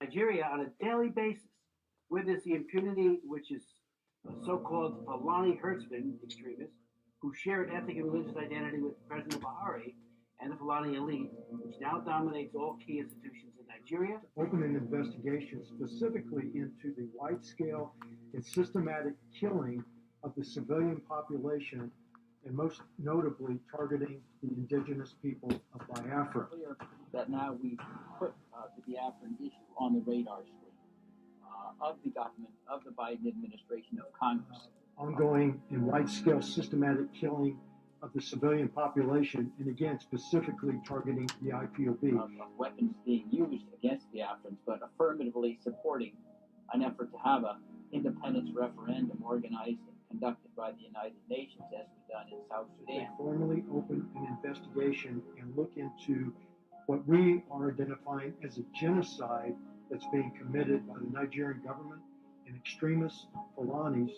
Nigeria on a daily basis witness the impunity which is so-called Fulani herdsmen extremists who shared ethnic and religious identity with President Buhari and the Fulani elite, which now dominates all key institutions in Nigeria. Open an investigation specifically into the wide-scale and systematic killing of the civilian population, and most notably targeting the indigenous people of Biafra. Clear that now we put the Biafran issue on the radar screen of the government, of the Biden administration, of Congress. Ongoing and wide-scale systematic killing of the civilian population, and again, specifically targeting the IPOB. Of weapons being used against Biafrans, but affirmatively supporting an effort to have an independence referendum organized and conducted by the United Nations, as we've done in South Sudan. Formally open an investigation and look into what we are identifying as a genocide that's being committed by the Nigerian government and extremist Fulanis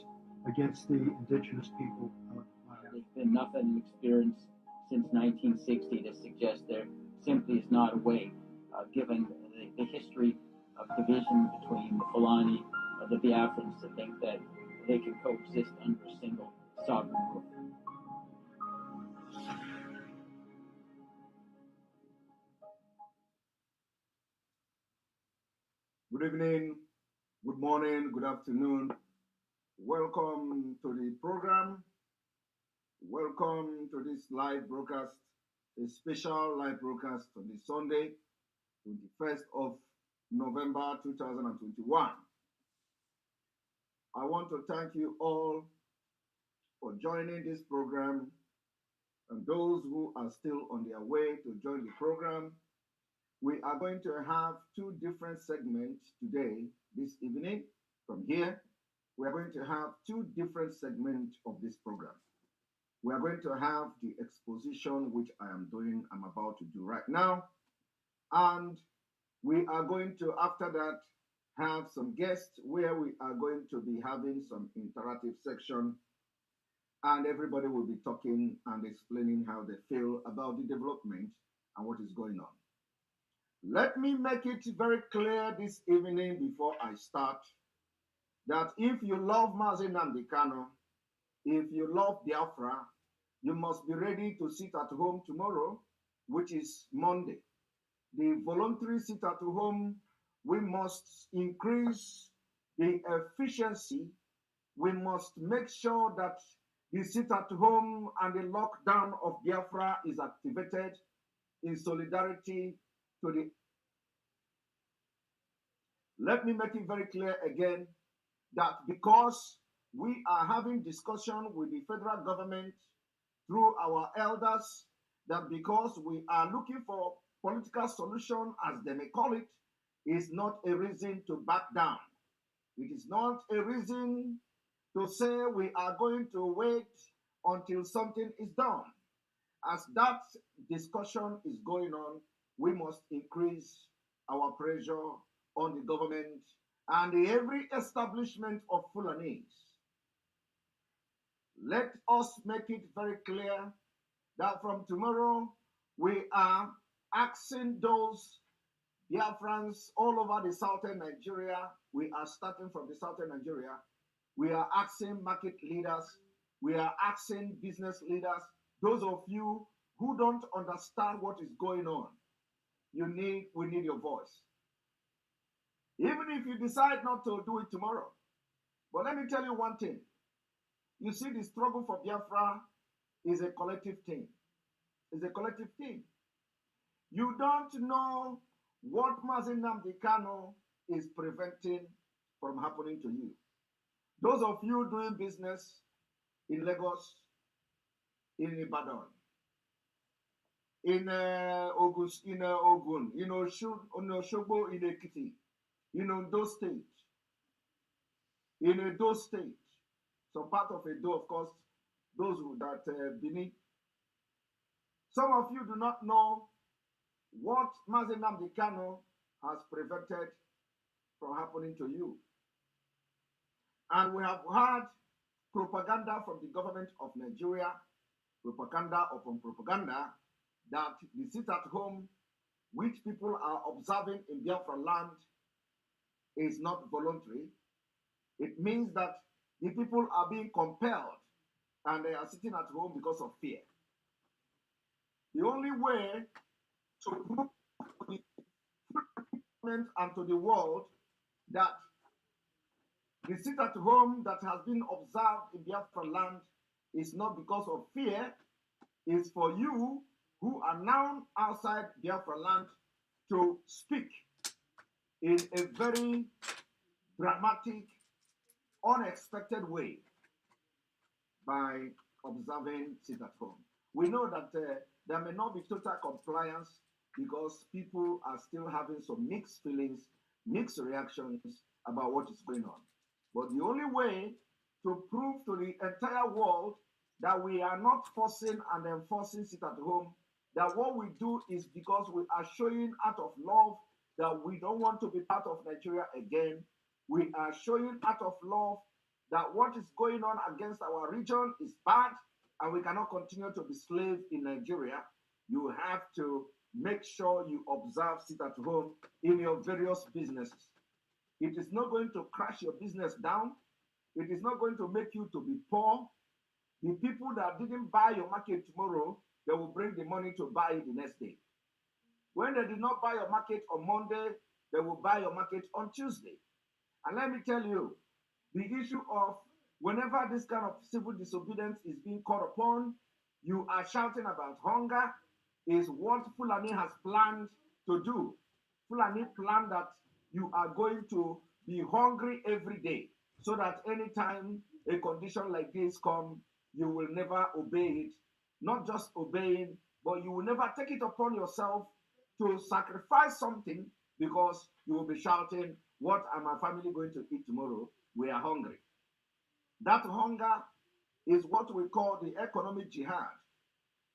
against the indigenous people of Biafra. There's been nothing experienced since 1960 to suggest there simply is not a way, given the history of division between the Fulani and the Biafrans, to think that they can coexist under a single sovereign rule. Good evening, good morning, good afternoon. Welcome to the program. Welcome to this live broadcast, a special live broadcast on this Sunday, 21st of November 2021. I want to thank you all for joining this program, and those who are still on their way to join the program. We are going to have two different segments today, this evening. From here, we are going to have two different segments of this program. We are going to have the exposition, which I'm about to do right now. And we are going to, after that, have some guests where we are going to be having some interactive section, and everybody will be talking and explaining how they feel about the development and what is going on. Let me make it very clear this evening before I start that if you love Mazi, if you love Biafra, you must be ready to sit at home tomorrow, which is Monday. The voluntary sit at home, we must increase the efficiency. We must make sure that the sit at home and the lockdown of Biafra is activated in solidarity to the. Let me make it very clear again that because we are having discussion with the federal government through our elders, that because we are looking for political solution, as they may call it, is not a reason to back down. It is not a reason to say we are going to wait until something is done. As that discussion is going on, we must increase our pressure on the government and every establishment of Fulanis. Let us make it very clear that from tomorrow we are asking those Biafrans all over the southern Nigeria. We are starting from the southern Nigeria. We are asking market leaders. We are asking business leaders. Those of you who don't understand what is going on, we need your voice. Even if you decide not to do it tomorrow. But let me tell you one thing. You see, the struggle for Biafra is a collective thing. It's a collective thing. You don't know what Mazi is preventing from happening to you. Those of you doing business in Lagos, in Ibadan, in Ogun, in Oshogbo, in Ekiti, in those states, some part of Edo, of course, those that Bini, Some of you do not know what Mazi Nnamdi Kanu has prevented from happening to you. And we have had propaganda from the government of Nigeria, propaganda upon propaganda, that the sit at home which people are observing in Biafra land is not voluntary. It means that the people are being compelled and they are sitting at home because of fear. The only way to prove to the government and to the world that the sit at home that has been observed in Biafra land is not because of fear, is for you who are now outside Biafra land to speak in a very dramatic, unexpected way by observing sit at home. We know that there may not be total compliance because people are still having some mixed feelings, mixed reactions about what is going on. But the only way to prove to the entire world that we are not forcing and enforcing sit at home, that what we do is because we are showing out of love that we don't want to be part of Nigeria again. We are showing out of love that what is going on against our region is bad and we cannot continue to be slaves in Nigeria. You have to make sure you observe sit at home in your various businesses. It is not going to crash your business down. It is not going to make you to be poor. The people that didn't buy your market tomorrow, they will bring the money to buy it the next day. When they did not buy your market on Monday, they will buy your market on Tuesday. And let me tell you, the issue of whenever this kind of civil disobedience is being called upon, you are shouting about hunger, is what Fulani has planned to do. Fulani planned that you are going to be hungry every day, so that anytime a condition like this comes, you will never obey it. Not just obeying, but you will never take it upon yourself to sacrifice something because you will be shouting, what am my family going to eat tomorrow? We are hungry. That hunger is what we call the economic jihad.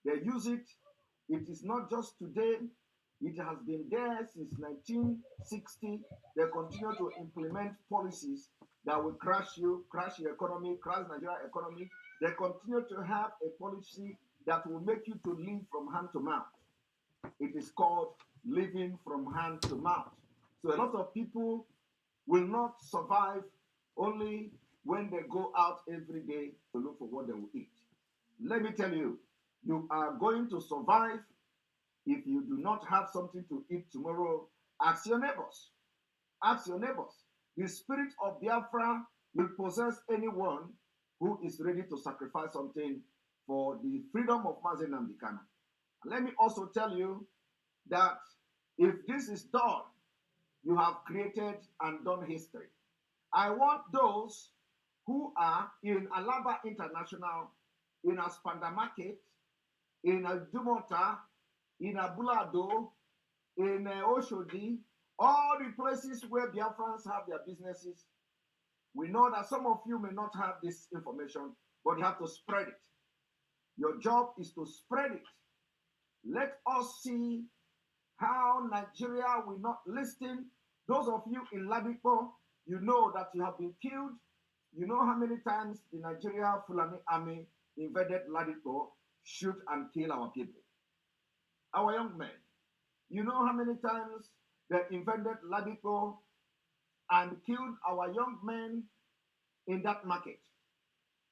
They use it. It is not just today. It has been there since 1960. They continue to implement policies that will crash you, crash your economy, crash Nigeria economy. They continue to have a policy that will make you to live from hand to mouth. It is called living from hand to mouth. So a lot of people will not survive only when they go out every day to look for what they will eat. Let me tell you, you are going to survive if you do not have something to eat tomorrow. Ask your neighbors. Ask your neighbors. The spirit of Biafra will possess anyone who is ready to sacrifice something for the freedom of Mazi Nnamdi Kanu. Let me also tell you that if this is done, you have created and done history. I want those who are in Alaba International, in Aspanda Market, in Dumota, in Abulado, in Oshodi, all the places where Biafrans have their businesses. We know that some of you may not have this information, but you have to spread it. Your job is to spread it. Let us see how Nigeria will not listen. Those of you in Ladipo, you know that you have been killed. You know how many times the Nigeria Fulani army invaded Ladipo, shoot and kill our people. Our young men, you know how many times they invaded Ladipo and killed our young men in that market.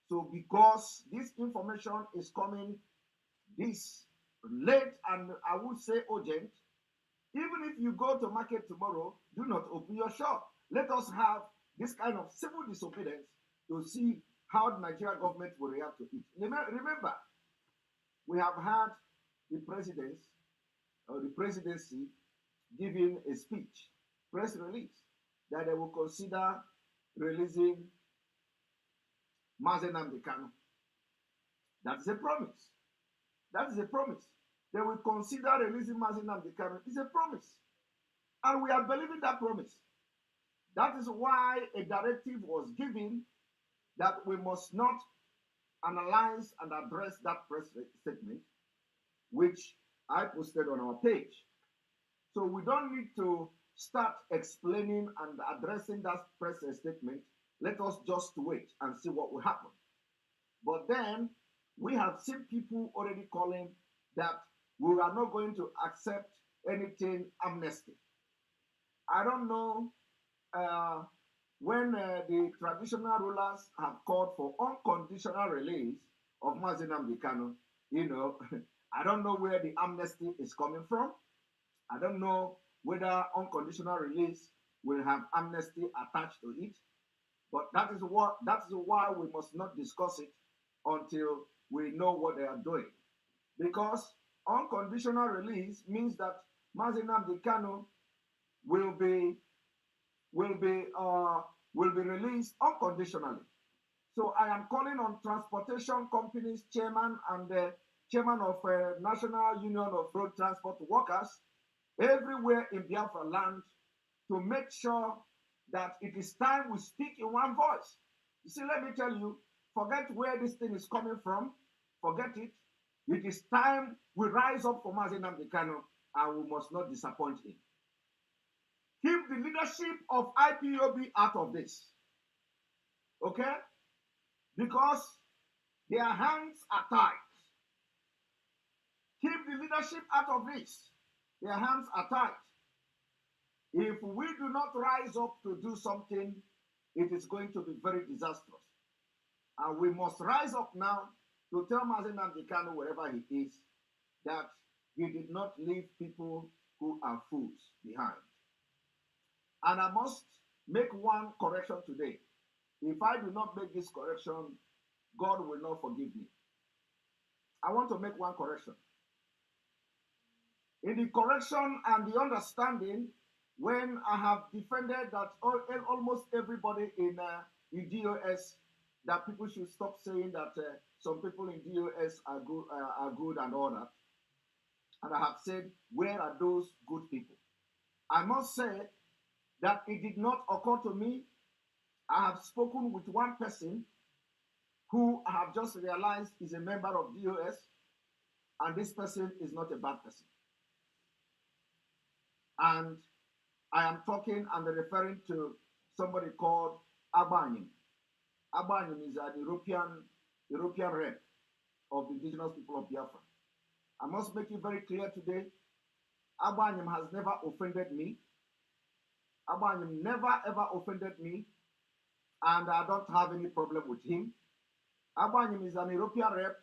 So because this information is coming this late and I would say urgent, even if you go to market tomorrow, do not open your shop. Let us have this kind of civil disobedience to see how the Nigerian government will react to it. Remember, we have had the presidents or the presidency giving a speech, press release, that they will consider releasing Mazi Nnamdi Kanu. That's a promise. That is a promise. They will consider releasing Mazi Nnamdi Kanu. It's a promise. And we are believing that promise. That is why a directive was given that we must not analyze and address that press statement. which I posted on our page. So we don't need to start explaining and addressing that press statement. Let us just wait and see what will happen. But then we have seen people already calling that we are not going to accept anything amnesty. I don't know when the traditional rulers have called for unconditional release of Mazi Nnamdi Kanu, I don't know where the amnesty is coming from. I don't know whether unconditional release will have amnesty attached to it. But that is why we must not discuss it until we know what they are doing. Because unconditional release means that Mazi Nnamdi Kanu will be released unconditionally. So I am calling on transportation companies chairman and the chairman of National Union of Road Transport Workers everywhere in Biafra land to make sure that it is time we speak in one voice. You see, let me tell you, forget where this thing is coming from. Forget it. It is time we rise up for Mazi Nnamdi Kanu, and we must not disappoint him. Keep the leadership of IPOB out of this. Okay? Because their hands are tied. Keep the leadership out of this. Their hands are tied. If we do not rise up to do something, it is going to be very disastrous. And we must rise up now to tell Mazi Nnamdi Kanu, wherever he is, that he did not leave people who are fools behind. And I must make one correction today. If I do not make this correction, God will not forgive me. I want to make one correction. In the correction and the understanding, when I have defended that almost everybody in DOS, that people should stop saying that some people in DOS are good and all that. And I have said, where are those good people? I must say that it did not occur to me. I have spoken with one person who I have just realized is a member of DOS, and this person is not a bad person. And I am talking and referring to somebody called Abanyim. Abanyim is an European rep of the indigenous people of Biafra. I must make it very clear today, Abanyim has never offended me. Abanyim never ever offended me, and I don't have any problem with him. Abanyim is an European rep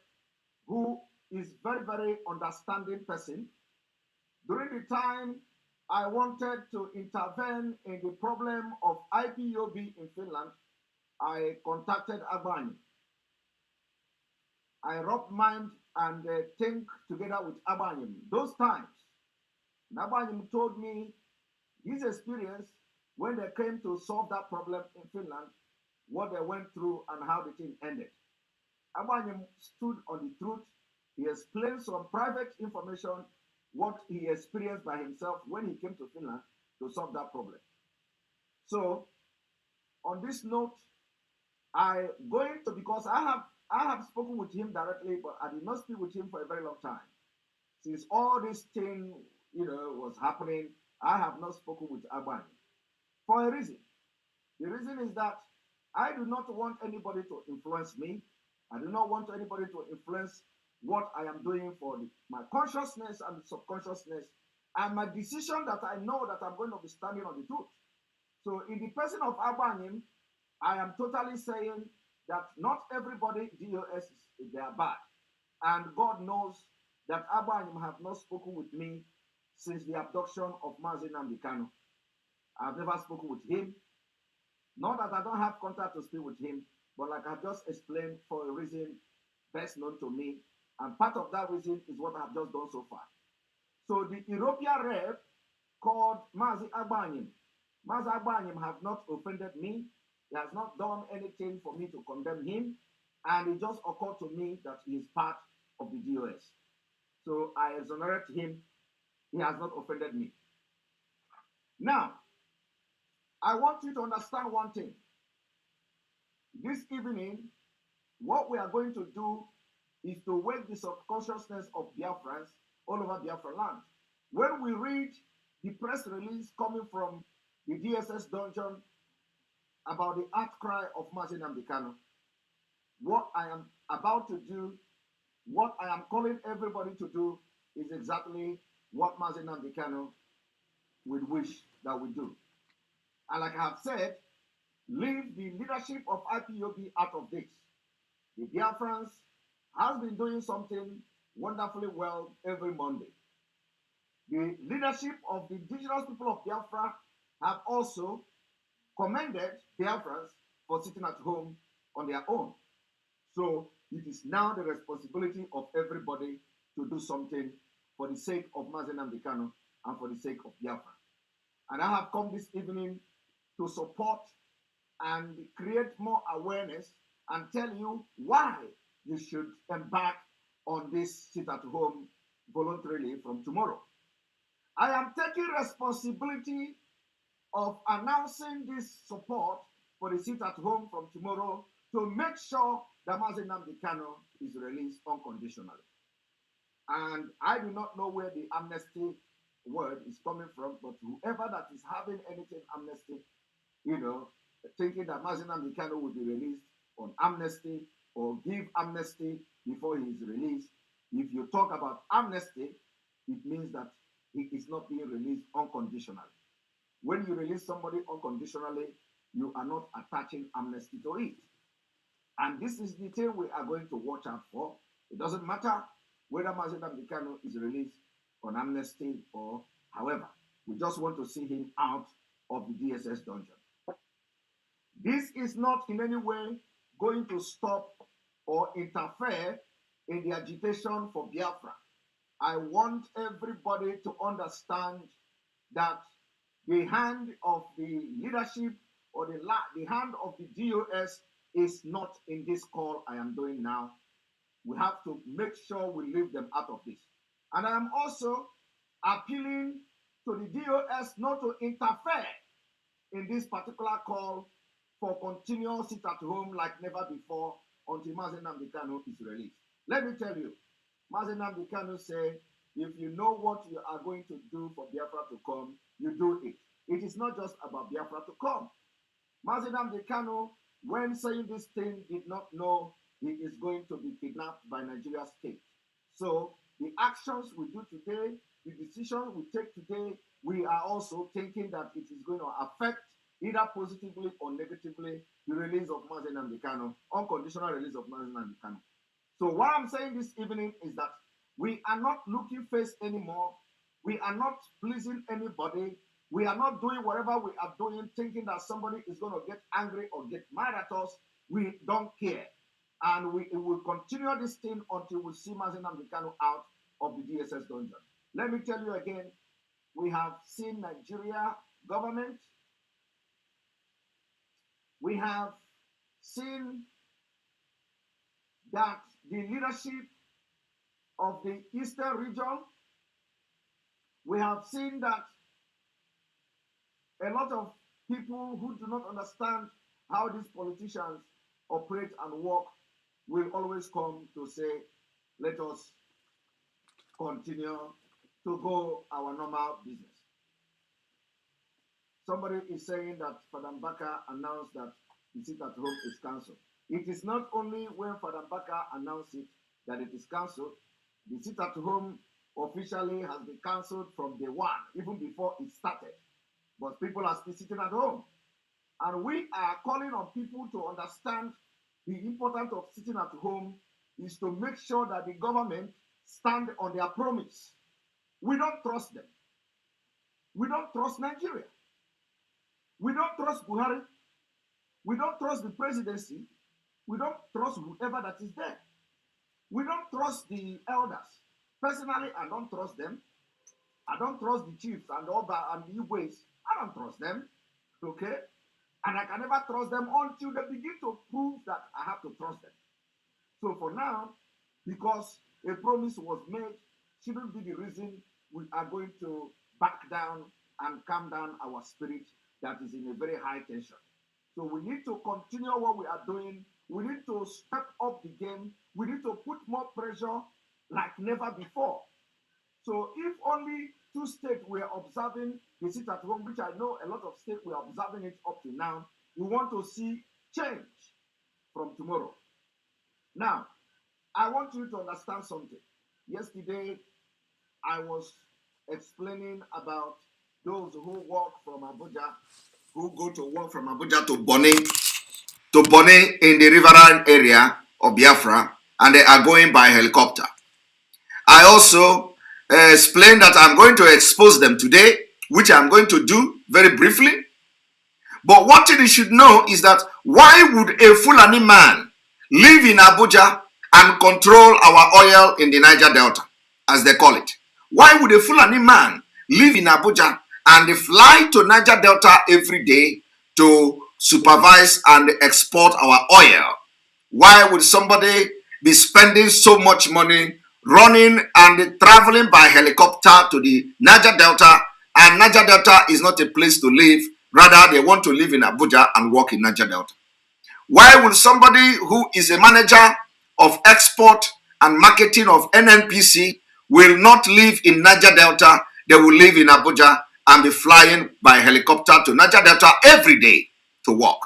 who is very, very understanding person. During the time I wanted to intervene in the problem of IPOB in Finland, I contacted Abanyim. I rubbed mind and think together with Abanyim. Those times, Abanyim told me his experience when they came to solve that problem in Finland, what they went through and how the thing ended. Abanyim stood on the truth. He explained some private information, what he experienced by himself when he came to Finland to solve that problem. So, on this note, because I have spoken with him directly, but I did not speak with him for a very long time. Since all this thing, was happening, I have not spoken with Abanyim for a reason. The reason is that I do not want anybody to influence me. I do not want anybody to influence what I am doing for my consciousness and subconsciousness, and my decision that I know that I'm going to be standing on the truth. So in the person of Abanyim, I am totally saying that not everybody DOS they are bad. And God knows that Abanyim have not spoken with me since the abduction of Mazi Nnamdi Kanu. I've never spoken with him. Not that I don't have contact to speak with him, but like I just explained, for a reason best known to me. And part of that reason is what I have just done so far. So the European rep called Mazi Abanyim. Mazi Abanyim have not offended me. He has not done anything for me to condemn him. And it just occurred to me that he is part of the DOS. So I exonerate him. He has not offended me. Now, I want you to understand one thing. This evening, what we are going to do is to wake the subconsciousness of Biafrans all over Biafra land. When we read the press release coming from the DSS dungeon about the outcry of Mazi Nnamdi Kanu, what I am about to do, what I am calling everybody to do, is exactly what Mazi Nnamdi Kanu would wish that we do. And like I have said, leave the leadership of IPOB out of this. The Biafrans has been doing something wonderfully well every Monday. The leadership of the indigenous people of Biafra have also commended Biafrans for sitting at home on their own. So it is now the responsibility of everybody to do something for the sake of Mazi Nnamdi Kanu and for the sake of Biafra. And I have come this evening to support and create more awareness and tell you why you should embark on this sit at home voluntarily from tomorrow. I am taking responsibility of announcing this support for the sit at home from tomorrow to make sure that Mazi Nnamdi Kanu is released unconditionally. And I do not know where the amnesty word is coming from, but whoever that is having anything amnesty, thinking that Mazi Nnamdi Kanu will be released on amnesty or give amnesty before he is released, if you talk about amnesty, it means that he is not being released unconditionally. When you release somebody unconditionally, you are not attaching amnesty to it. And this is the thing we are going to watch out for. It doesn't matter whether Mazi Nnamdi Kanu is released on amnesty or however. We just want to see him out of the DSS dungeon. This is not in any way going to stop or interfere in the agitation for Biafra. I want everybody to understand that the hand of the leadership or the hand of the DOS is not in this call I am doing now. We have to make sure we leave them out of this. And I am also appealing to the DOS not to interfere in this particular call for continual sit at home like never before until Mazi Nnamdi Kanu is released. Let me tell you, Mazi Nnamdi Kanu said, if you know what you are going to do for Biafra to come, you do it. It is not just about Biafra to come. Mazi Nnamdi Kanu, when saying this thing, did not know he is going to be kidnapped by Nigeria state. So the actions we do today, the decisions we take today, we are also thinking that it is going to affect either positively or negatively the release of Mazi Nnamdi Kanu, unconditional release of Mazi Nnamdi Kanu. So what I'm saying this evening is that we are not looking face anymore. We are not pleasing anybody. We are not doing whatever we are doing thinking that somebody is going to get angry or get mad at us. We don't care. And we will continue this thing until we see Mazi Nnamdi Kanu out of the DSS dungeon. Let me tell you again, we have seen Nigeria government. We have seen that the leadership of the Eastern region, we have seen that a lot of people who do not understand how these politicians operate and work will always come to say, let us continue to go our normal business. Somebody is saying that Father Mbaka announced that the sit at home is cancelled. It is not only when Father Mbaka announced it that it is cancelled. The sit at home officially has been cancelled from day one, even before it started. But people are still sitting at home. And we are calling on people to understand the importance of sitting at home is to make sure that the government stand on their promise. We don't trust them. We don't trust Nigeria. We don't trust Buhari. We don't trust the presidency. We don't trust whoever that is there. We don't trust the elders. Personally, I don't trust them. I don't trust the chiefs and all that and the Igwes. I don't trust them. Okay? And I can never trust them until they begin to prove that I have to trust them. So for now, because a promise was made, shouldn't be the reason we are going to back down and calm down our spirit that is in a very high tension. So we need to continue what we are doing. We need to step up the game. We need to put more more pressure like never before. So if only 2 states were observing the sit at home, which I know a lot of states were observing it up to now, we want to see change from tomorrow. Now, I want you to understand something. Yesterday, I was explaining about those who walk from Abuja, who go to work from Abuja to Bonny in the riverine area of Biafra, and they are going by helicopter. I also explained that I'm going to expose them today, which I'm going to do very briefly. But one thing you should know is that why would a Fulani man live in Abuja and control our oil in the Niger Delta, as they call it? Why would a Fulani man live in Abuja and fly to Niger Delta every day to supervise and export our oil? Why would somebody be spending so much money running and traveling by helicopter to the Niger Delta? And Niger Delta is not a place to live. Rather, they want to live in Abuja and work in Niger Delta. Why would somebody who is a manager of export and marketing of NNPC will not live in Niger Delta? They will live in Abuja and be flying by helicopter to Niger Delta every day to work.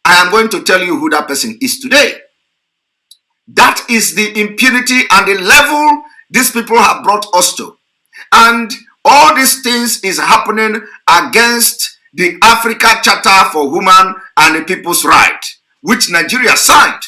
I am going to tell you who that person is today. That is the impunity and the level these people have brought us to. And all these things is happening against the Africa Charter for Human and the People's Rights, which Nigeria signed,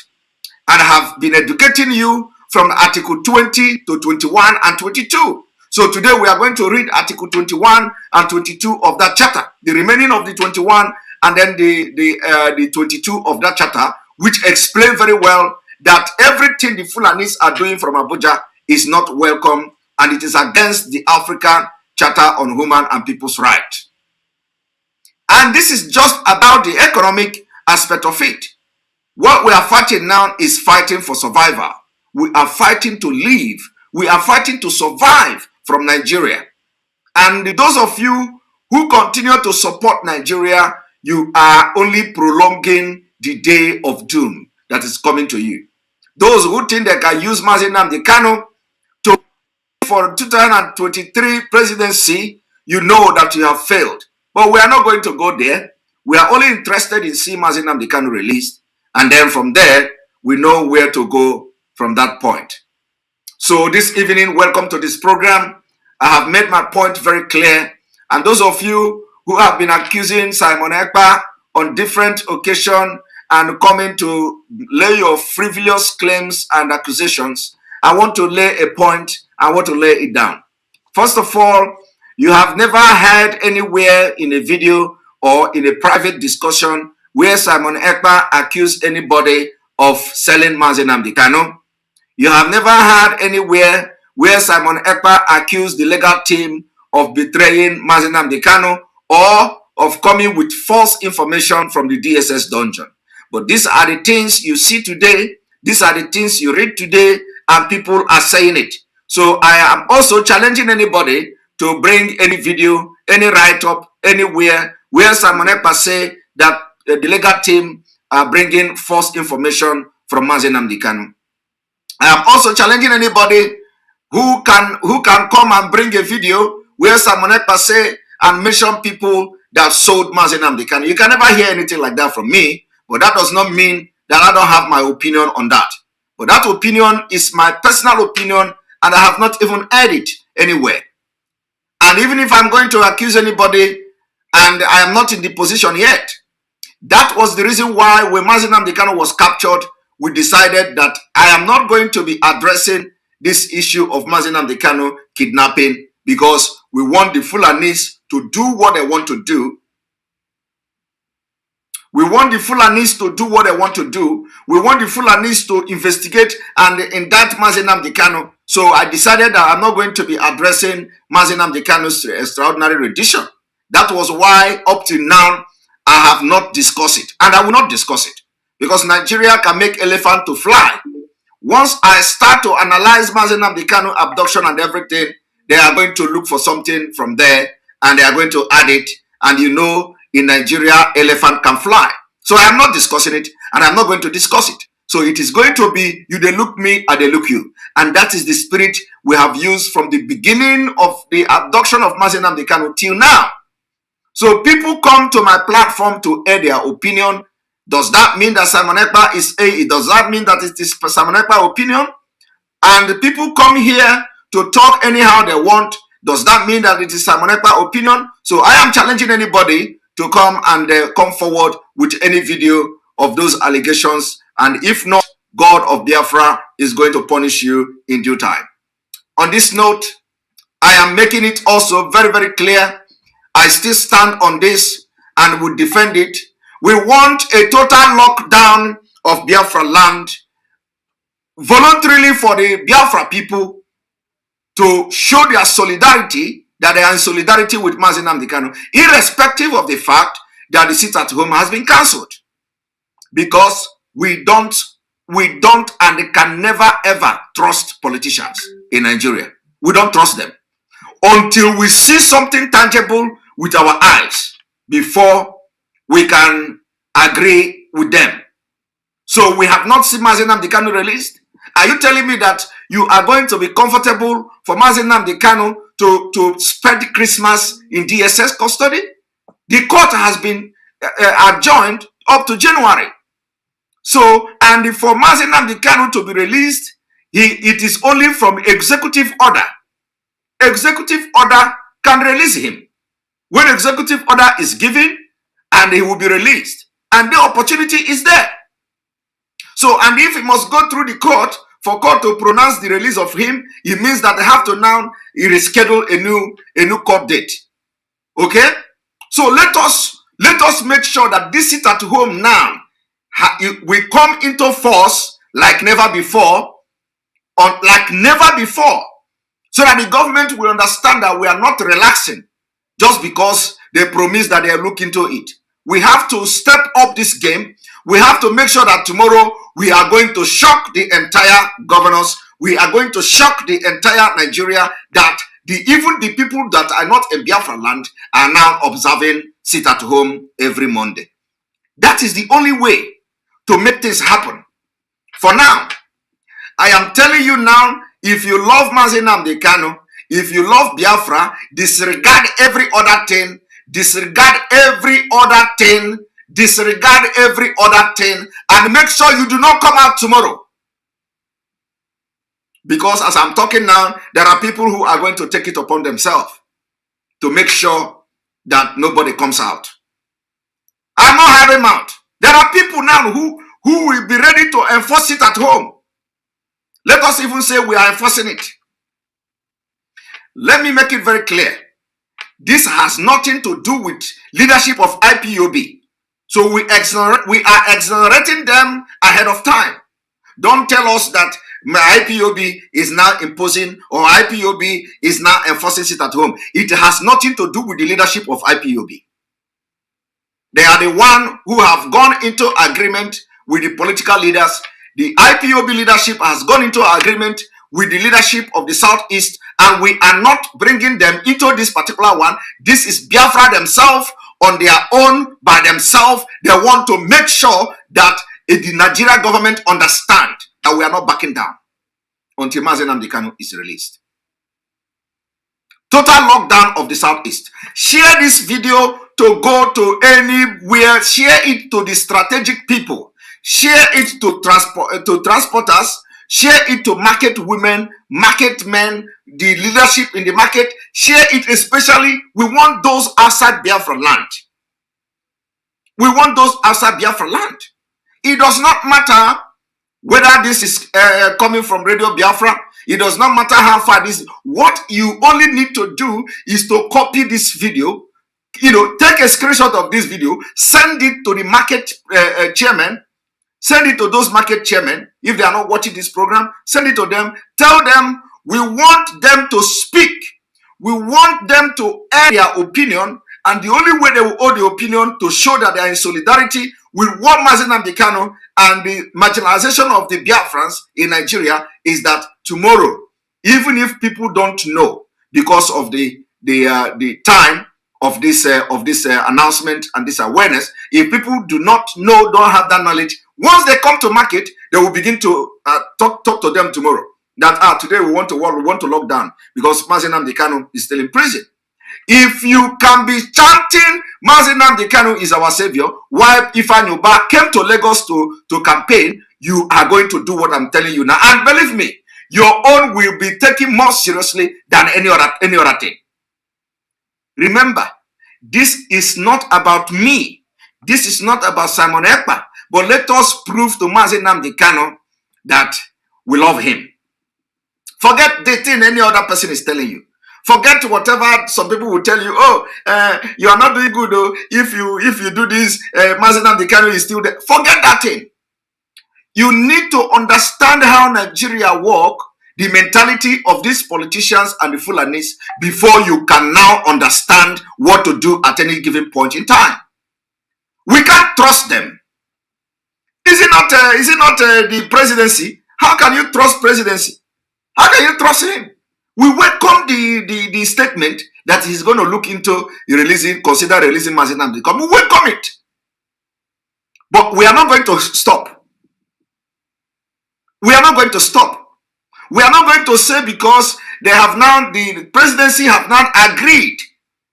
and have been educating you from Article 20 to 21 and 22. So today we are going to read Article 21 and 22 of that charter, the remaining of the 21 and then the 22 of that charter, which explain very well that everything the Fulanis are doing from Abuja is not welcome, and it is against the African Charter on Human and People's Rights. And this is just about the economic aspect of it. What we are fighting now is fighting for survival. We are fighting to live. We are fighting to survive from Nigeria. And those of you who continue to support Nigeria, you are only prolonging the day of doom that is coming to you. Those who think they can use Mazi to for 2023 presidency, you know that you have failed. But we are not going to go there. We are only interested in seeing Mazi released. And then from there, we know where to go from that point. So this evening, welcome to this program. I have made my point very clear. And those of you who have been accusing Simon Ekpa on different occasions and coming to lay your frivolous claims and accusations, I want to lay a point. I want to lay it down. First of all, you have never heard anywhere in a video or in a private discussion where Simon Ekpa accused anybody of selling Mazi Nnamdi Kanu. You have never heard anywhere where Simon Ekpa accused the legal team of betraying Mazi Nnamdi Kanu or of coming with false information from the DSS dungeon. But these are the things you see today. These are the things you read today, and people are saying it. So I am also challenging anybody to bring any video, any write-up, anywhere where Simon Ekpa say that the legal team are bringing false information from Mazi Nnamdi Kanu. I am also challenging anybody who can come and bring a video where Simon Ekpa say and mention people that sold Mazi Nnamdi Kanu. You can never hear anything like that from me, but that does not mean that I don't have my opinion on that. But that opinion is my personal opinion, and I have not even heard it anywhere. And even if I'm going to accuse anybody and I am not in the position yet, that was the reason why when Mazi Nnamdi Kanu was captured, we decided that I am not going to be addressing this issue of Mazi Nnamdi Kanu kidnapping, because we want the Fulanis to do what they want to do. We want the Fulanis to do what they want to do. We want the Fulanis to investigate and indict Mazi Nnamdi Kanu. So I decided that I'm not going to be addressing Mazi Nnamdi Kanu's extraordinary rendition. That was why up till now, I have not discussed it. And I will not discuss it. Because Nigeria can make elephant to fly. Once I start to analyze Mazi Nnamdi Kanu abduction and everything, they are going to look for something from there and they are going to add it. And you know, in Nigeria, elephant can fly. So I am not discussing it and I'm not going to discuss it. So it is going to be, you they look me, I they look you. And that is the spirit we have used from the beginning of the abduction of Mazi Nnamdi Kanu till now. So people come to my platform to air their opinion. Does that mean that Simon Ekpa is a? Does that mean that it is Simon Ekpa opinion? And the people come here to talk anyhow they want. Does that mean that it is Simon Ekpa opinion? So I am challenging anybody to come and come forward with any video of those allegations. And if not, God of Biafra is going to punish you in due time. On this note, I am making it also very, very clear. I still stand on this and will defend it. We want a total lockdown of Biafra land voluntarily for the Biafra people to show their solidarity, that they are in solidarity with Mazi Nnamdi Kanu, irrespective of the fact that the sit at home has been cancelled. Because we don't and can never ever trust politicians in Nigeria. We don't trust them until we see something tangible with our eyes before we can agree with them. So we have not seen Mazi Nnamdi Kanu released. Are you telling me that you are going to be comfortable for Mazi Nnamdi Kanu to spend Christmas in DSS custody? The court has been adjourned up to January. So, and for Mazi Nnamdi Kanu to be released, it is only from executive order. Executive order can release him. When executive order is given, and he will be released, and the opportunity is there. So, and if it must go through the court, for court to pronounce the release of him, it means that they have to now reschedule a new court date. Okay? So let us make sure that this sit at home now we come into force like never before, so that the government will understand that we are not relaxing just because they promise that they are looking into it. We have to step up this game. We have to make sure that tomorrow we are going to shock the entire governors. We are going to shock the entire Nigeria, that even the people that are not in Biafra land are now observing sit at home every Monday. That is the only way to make this happen. For now, I am telling you now, if you love Mazi Nnamdi Kanu, if you love Biafra, disregard every other thing, disregard every other thing, and make sure you do not come out tomorrow. Because as I'm talking now, there are people who are going to take it upon themselves to make sure that nobody comes out. I'm not having out. There are people now who will be ready to enforce it at home. Let us even say we are enforcing it. Let me make it very clear. This has nothing to do with leadership of IPOB. So we are exonerating them ahead of time. Don't tell us that IPOB is now imposing or IPOB is now enforcing it at home. It has nothing to do with the leadership of IPOB. They are the one who have gone into agreement with the political leaders. The IPOB leadership has gone into agreement with the leadership of the Southeast, and we are not bringing them into this particular one. This is Biafra themselves, on their own, by themselves. They want to make sure that the Nigerian government understand that we are not backing down until Mazi Nnamdi Kanu is released. Total lockdown of the Southeast. Share this video to go to anywhere. Share it to the strategic people. Share it to transporters. Share it to market women, market men, the leadership in the market. Share it especially. We want those outside Biafra land. We want those outside Biafra land. It does not matter whether this is coming from Radio Biafra. It does not matter how far this is. What you only need to do is to copy this video. Take a screenshot of this video, send it to the market chairman, send it to those market chairmen. If they are not watching this program, send it to them. Tell them we want them to speak. We want them to air their opinion, and the only way they will hold the opinion to show that they are in solidarity with what Mazi Nnamdi Kanu and the marginalization of the Biafrans in Nigeria is that tomorrow, even if people don't know because of the time of this announcement and this awareness, if people do not know, don't have that knowledge, Once they come to market, they will begin to talk to them tomorrow. That today we want to lock down because Mazi Nnamdi Kanu is still in prison. If you can be chanting Mazi Nnamdi Kanu is our savior, while Ifeanyi Ubah came to Lagos to campaign, you are going to do what I'm telling you now. And believe me, your own will be taken more seriously than any other thing. Remember, this is not about me. This is not about Simon Ekpa. But let us prove to Mazi Nnamdi Kanu that we love him. Forget the thing any other person is telling you. Forget whatever some people will tell you. Oh, you are not doing good. Oh, if you do this, Mazi Nnamdi Kanu is still there. Forget that thing. You need to understand how Nigeria works, the mentality of these politicians and the Fulanis, before you can now understand what to do at any given point in time. We can't trust them. Is it not the presidency? How can you trust presidency? How can you trust him? We welcome the statement that he's going to look into consider releasing Mazi Nnamdi Kanu. We welcome it. But we are not going to stop. We are not going to stop. We are not going to say because the presidency have now agreed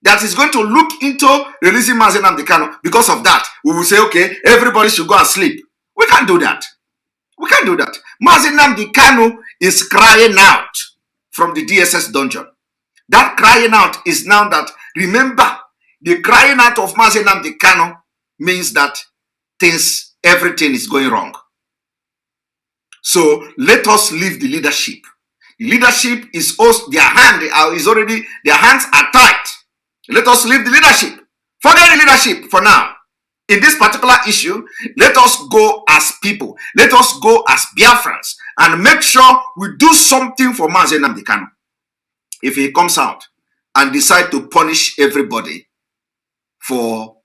that is going to look into releasing Mazi Nnamdi Kanu. Because of that, we will say, okay, everybody should go and sleep. We can't do that. We can't do that. Mazi Nnamdi Kanu is crying out from the DSS dungeon. That crying out is now that, remember, the crying out of Mazi Nnamdi Kanu means that everything is going wrong. So let us leave the leadership. The leadership is also, their hands are tight. Let us leave the leadership. Forget the leadership for now. In this particular issue, let us go as people. Let us go as Biafrans and make sure we do something for Mazi Nnamdi Kanu. If he comes out and decide to punish everybody for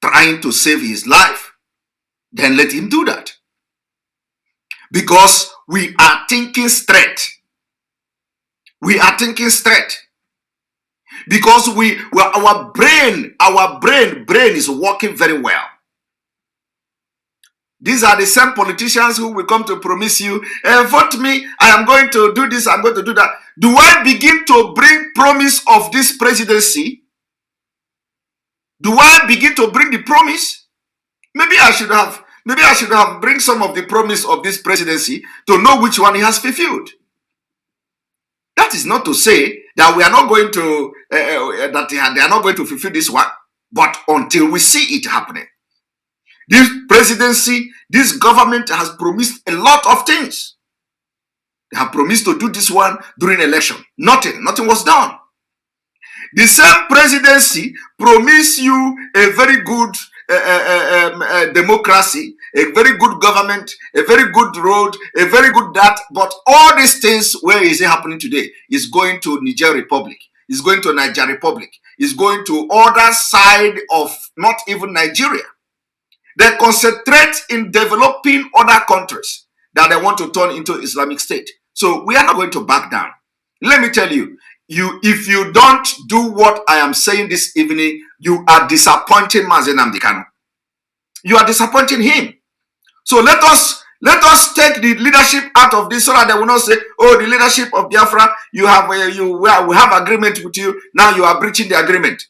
trying to save his life, then let him do that. Because we are thinking straight. We are thinking straight. Because our brain is working very well. These are the same politicians who will come to promise you, vote me, I am going to do this, I'm going to do that. Do I begin to bring promise of this presidency? Do I begin to bring the promise? Maybe I should have bring some of the promise of this presidency to know which one he has fulfilled. That is not to say that we are not going to that they are not going to fulfill this one, but until we see it happening. This presidency, this government has promised a lot of things. They have promised to do this one during election. Nothing was done. The same presidency promised you a very good democracy, a very good government, a very good road, a very good that, but all these things, where is it happening today? Is going to Niger Republic, is going to Niger Republic, is going to other side of not even Nigeria. They concentrate in developing other countries that they want to turn into Islamic State. So we are not going to back down. Let me tell you, if you don't do what I am saying this evening, you are disappointing Mazi Nnamdi Kanu. You are disappointing him. So let us take the leadership out of this so that they will not say, oh, the leadership of Biafra, we have agreement with you, now you are breaching the agreement.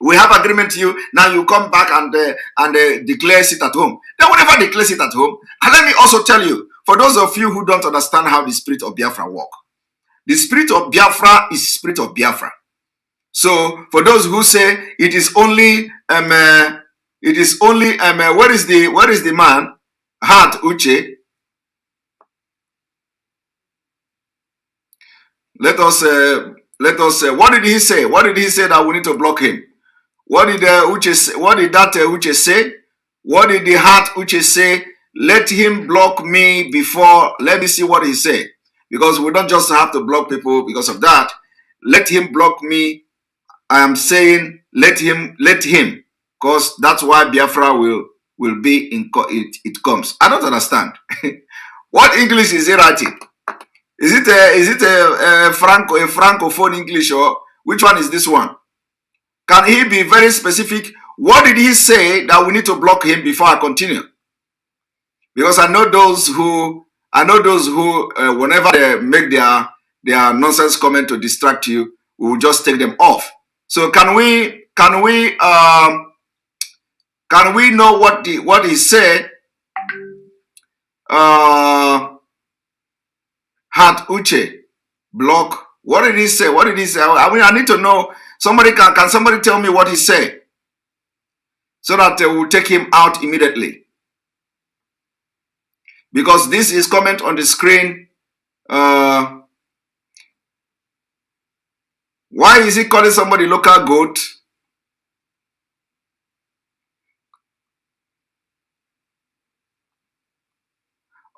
We have agreement with you, now you come back and declare sit at home. They will never declare sit at home. And let me also tell you, for those of you who don't understand how the spirit of Biafra works, the spirit of Biafra is the spirit of Biafra. So for those who say it is only where is the man? Heart Uche. Let us what did he say? What did he say that we need to block him? What did Uche say? What did that Uche say? What did the Heart Uche say? Let him block me before. Let me see what he said. Because we don't just have to block people because of that. Let him block me. I am saying let him, because that's why Biafra will be in it comes. I don't understand. What English is he writing? Is it a francophone English, or which one is this one? Can he be very specific? What did he say that we need to block him before I continue? Because I know those who whenever they make their nonsense comment to distract you, we will just take them off. So can we know what he said? Hat Uche block. What did he say? What did he say? I mean, I need to know. Somebody can somebody tell me what he said, so that we'll take him out immediately. Because this is comment on the screen. Why is he calling somebody local goat?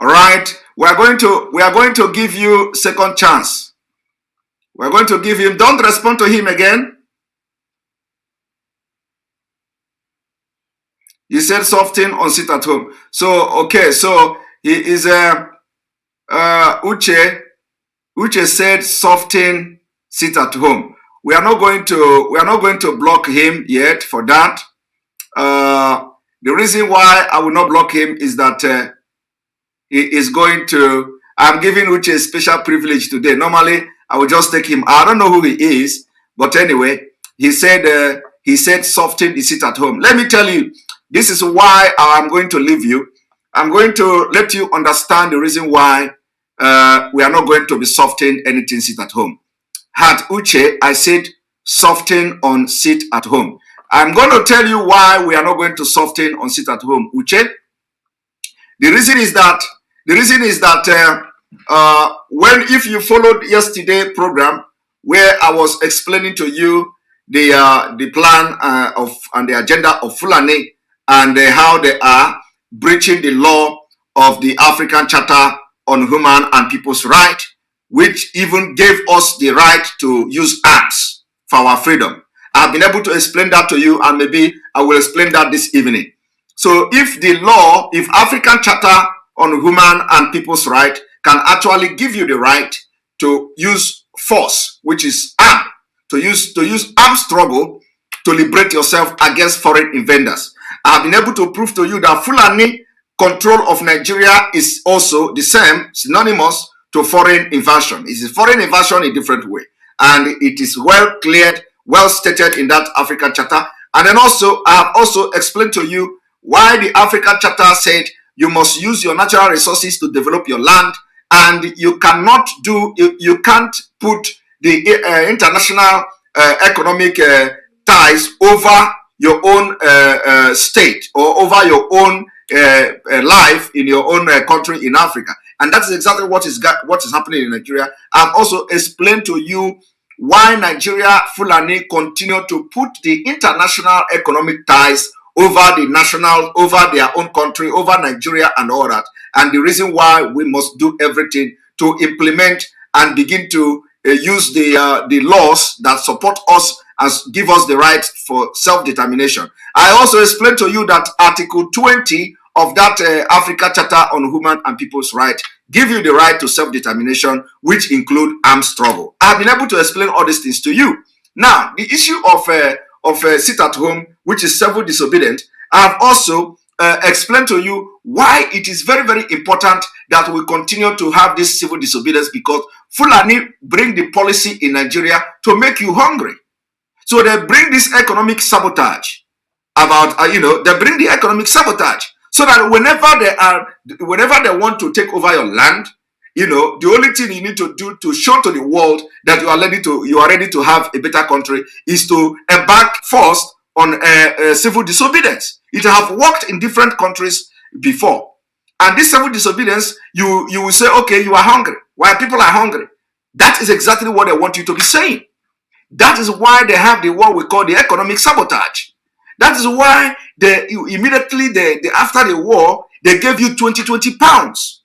All right, we are going to give you second chance. We're going to give him. Don't respond to him again. He said soften on sit at home. So okay, so he is Uche. Uche said soften sit at home. We are not going to block him yet for that. The reason why I will not block him is that he is going to. I'm giving Uche a special privilege today. Normally, I will just take him. I don't know who he is, but anyway, he said soften the sit at home. Let me tell you, this is why I'm going to leave you. I'm going to let you understand the reason why we are not going to be softening anything sit at home. Had Uche, I said soften on sit at home. I'm going to tell you why we are not going to soften on sit at home, Uche. The reason is that if you followed yesterday program where I was explaining to you the plan and the agenda of Fulani and how they are breaching the law of the African Charter on Human and People's Rights, which even gave us the right to use arms for our freedom. I've been able to explain that to you, and maybe I will explain that this evening. So if African Charter on Human and People's Rights can actually give you the right to use force, which is arm, to use armed struggle to liberate yourself against foreign invaders. I've been able to prove to you that Fulani control of Nigeria is also the same, synonymous to foreign invasion. It's a foreign invasion in a different way. And it is well cleared, well stated in that African Charter. And then also, I have also explained to you why the African Charter said you must use your natural resources to develop your land, and you can't put the international economic ties over your own state or over your own life in your own country in Africa. And that is exactly what is happening in Nigeria. I've also explained to you why Nigeria Fulani continue to put the international economic ties over their own country, over Nigeria and all that. And the reason why we must do everything to implement and begin to use the laws that support us and give us the right for self-determination. I also explained to you that Article 20 of that Africa Charter on Human and People's Rights give you the right to self-determination, which include armed struggle. I've been able to explain all these things to you. Now, the issue of sit at home, which is civil disobedience, I've also explained to you why it is very, very important that we continue to have this civil disobedience, because Fulani bring the policy in Nigeria to make you hungry. So they bring this economic sabotage about, they bring the economic sabotage so that whenever they want to take over your land, the only thing you need to do to show to the world that you are ready to have a better country is to embark first on civil disobedience. It have worked in different countries before. And this civil disobedience, you will say, okay, you are hungry. Why people are hungry? That is exactly what they want you to be saying. That is why they have what we call the economic sabotage. That is why immediately after the war, they gave you 20 pounds.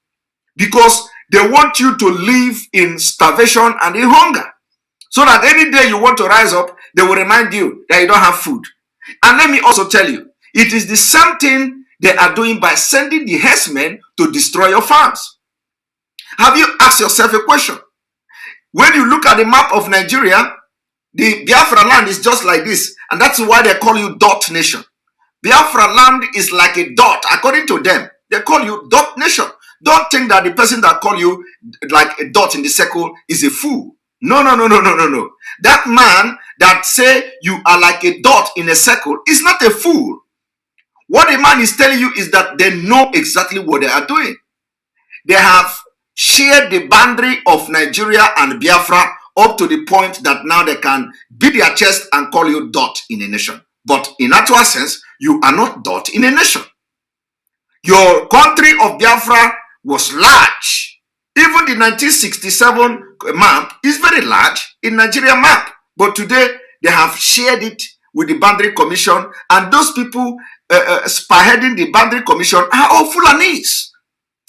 Because they want you to live in starvation and in hunger. So that any day you want to rise up, they will remind you that you don't have food. And let me also tell you, it is the same thing they are doing by sending the herdsmen to destroy your farms. Have you asked yourself a question? When you look at the map of Nigeria, the Biafra land is just like this. And that's why they call you dot nation. Biafra land is like a dot, according to them. They call you dot nation. Don't think that the person that call you like a dot in the circle is a fool. No, no, no, no, no, no, no. That man that say you are like a dot in a circle is not a fool. What the man is telling you is that they know exactly what they are doing. They have shared the boundary of Nigeria and Biafra up to the point that now they can beat their chest and call you dot in a nation. But in actual sense, you are not dot in a nation. Your country of Biafra was large. Even the 1967 map is very large in Nigeria map. But today, they have shared it with the Boundary Commission, and those people spearheading the Boundary Commission are all Fulanese.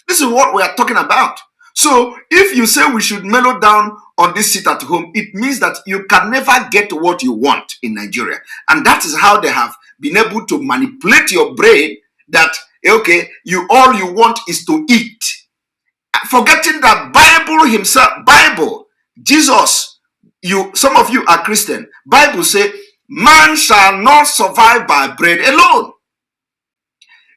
This is what we are talking about. So if you say we should mellow down on this sit at home, it means that you can never get what you want in Nigeria. And that is how they have been able to manipulate your brain that, okay, all you want is to eat. Forgetting that Bible himself, Bible, Jesus, some of you are Christian. Bible say, man shall not survive by bread alone.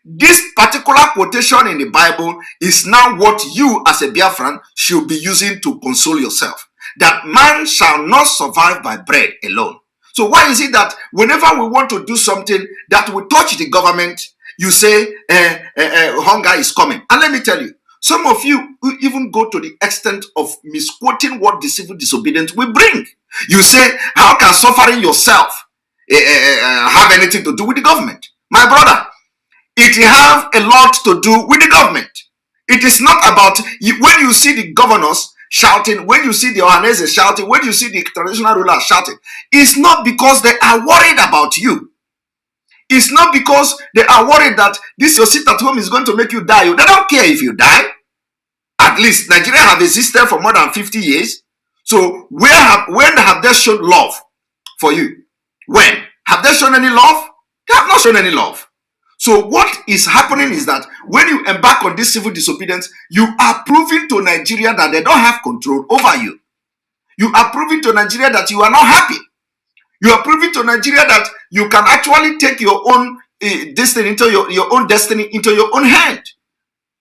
This particular quotation in the Bible is now what you as a Biafran should be using to console yourself. That man shall not survive by bread alone. So why is it that whenever we want to do something that will touch the government, you say hunger is coming? And let me tell you, some of you even go to the extent of misquoting what the civil disobedience will bring. You say, how can suffering yourself have anything to do with the government? My brother, it have a lot to do with the government. It is not about, when you see the governors shouting, when you see the Ohanese shouting, when you see the traditional rulers shouting, it's not because they are worried about you. It's not because they are worried that this your sit at home is going to make you die. They don't care if you die. At least Nigeria have existed for more than 50 years. So when have they shown love for you? When? Have they shown any love? They have not shown any love. So what is happening is that when you embark on this civil disobedience, you are proving to Nigeria that they don't have control over you. You are proving to Nigeria that you are not happy. You are proving to Nigeria that you can actually take your own destiny into your own destiny into your own hand.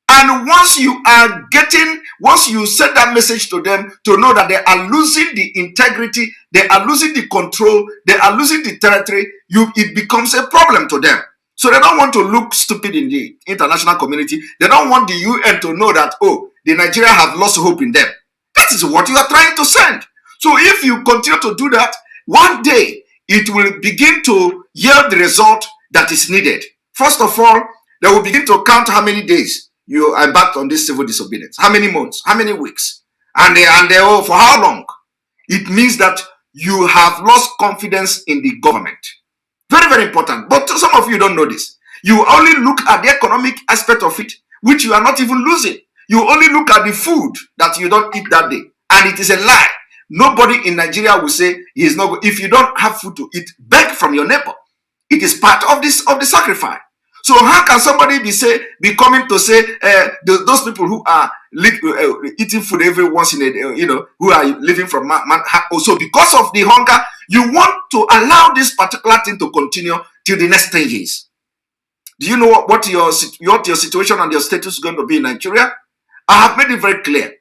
And once you send that message to them to know that they are losing the integrity, they are losing the control, they are losing the territory, it becomes a problem to them. So they don't want to look stupid in the international community. They don't want the UN to know that, oh, the Nigeria have lost hope in them. That is what you are trying to send. So if you continue to do that, one day it will begin to yield the result that is needed. First of all, they will begin to count how many days you embarked on this civil disobedience. How many months? How many weeks? And for how long? It means that you have lost confidence in the government. Very, very important. But some of you don't know this. You only look at the economic aspect of it, which you are not even losing. You only look at the food that you don't eat that day. And it is a lie. Nobody in Nigeria will say he is not. If you don't have food to eat, beg from your neighbor. It is part of the sacrifice. So how can somebody be coming to say those people who are eating food every once in a day, who are living from also because of the hunger, you want to allow this particular thing to continue till the next 10 years. Do you know what your situation and your status is going to be in Nigeria? I have made it very clear.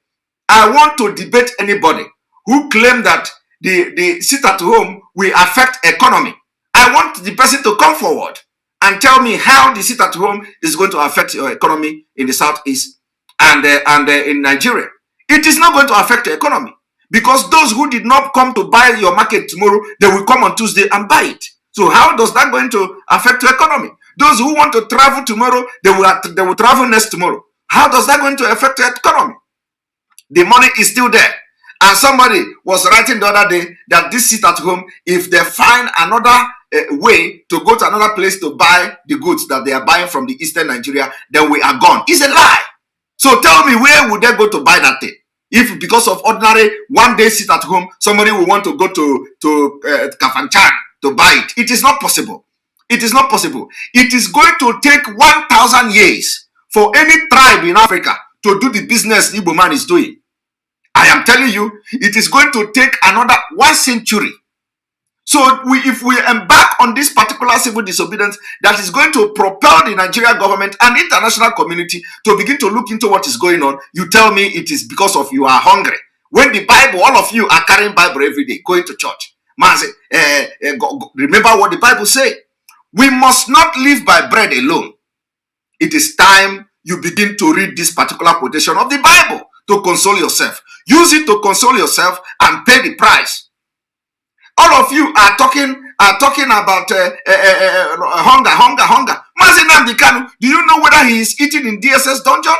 I want to debate anybody who claim that the sit at home will affect economy. I want the person to come forward and tell me how the sit at home is going to affect your economy in the southeast and in Nigeria. It is not going to affect your economy because those who did not come to buy your market tomorrow, they will come on Tuesday and buy it. So how does that going to affect your economy? Those who want to travel tomorrow, they will travel next tomorrow. How does that going to affect your economy? The money is still there. And somebody was writing the other day that this sit at home, if they find another way to go to another place to buy the goods that they are buying from the eastern Nigeria, then we are gone. It's a lie. So tell me, where would they go to buy that thing? If because of ordinary one day sit at home, somebody will want to go to Kafanchan to buy it. It is not possible. It is not possible. It is going to take 1,000 years for any tribe in Africa to do the business Igbo man is doing. I am telling you, it is going to take another 1 century. So if we embark on this particular civil disobedience that is going to propel the Nigerian government and international community to begin to look into what is going on, you tell me it is because of you are hungry. When the Bible, all of you are carrying Bible every day, going to church. Mazi, remember what the Bible says. We must not live by bread alone. It is time you begin to read this particular quotation of the Bible to console yourself. Use it to console yourself and pay the price. All of you are talking about hunger. Mazi Nnamdi Kanu, do you know whether he is eating in DSS dungeon?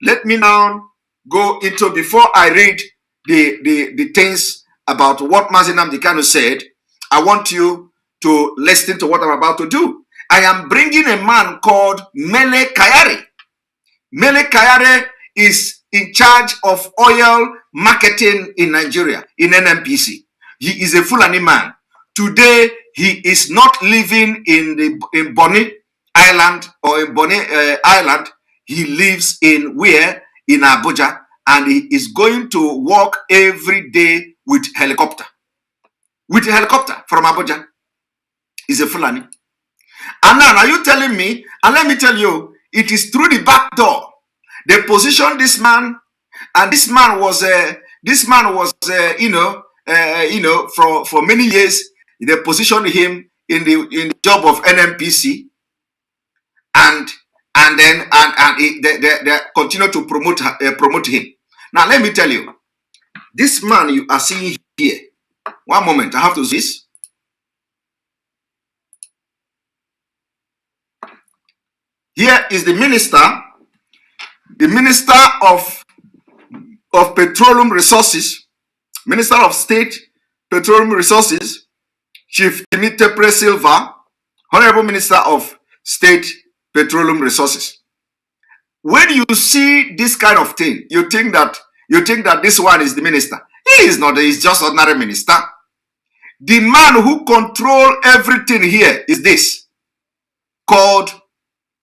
Let me now go into, before I read the things about what Mazi Nnamdi Kanu said, I want you to listen to what I'm about to do. I am bringing a man called Mele Kyari. Mele Kyari is in charge of oil marketing in Nigeria, in NNPC. He is a Fulani man. Today, he is not living in Bonny Island or in Bonny Island. He lives in where? In Abuja. And he is going to work every day with helicopter. With a helicopter from Abuja. He's a Fulani. And now, are you telling me, and let me tell you, it is through the back door. They positioned this man, and this man was for many years, they positioned him in the job of NNPC, and then they continue to promote him. Now let me tell you, this man you are seeing here. One moment, I have to see this. Here is the minister of Petroleum Resources, Minister of State Petroleum Resources, Chief Timothy Silva, Honorable Minister of State Petroleum Resources. When you see this kind of thing, you think that this one is the minister. He is not. He's just ordinary minister. The man who controls everything here is this, called